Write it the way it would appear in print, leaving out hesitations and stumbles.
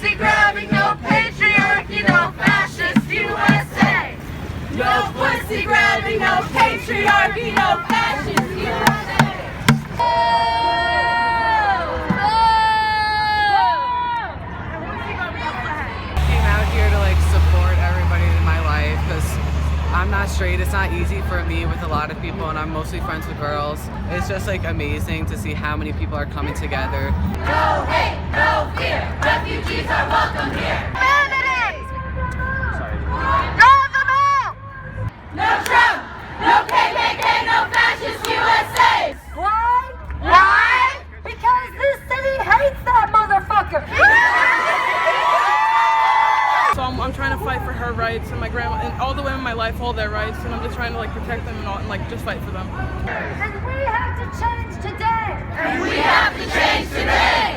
pussy grabbing, no patriarchy, no fascist USA. No pussy grabbing, no patriarchy, no fascist USA. Came out here to like support everybody in my life because I'm not straight. It's not easy for me with a lot of people, and I'm mostly friends with girls. It's just like amazing to see how many people are coming together. No hate, no fear, refugees are welcome here. No Trump, no KKK, no fascist USA. Why? Why? Because this city hates that motherfucker. So I'm trying to fight for her rights, and my grandma and all the women in my life hold their rights, and I'm just trying to like protect them and all, and like just fight for them. And we have to change today. And we have to change today.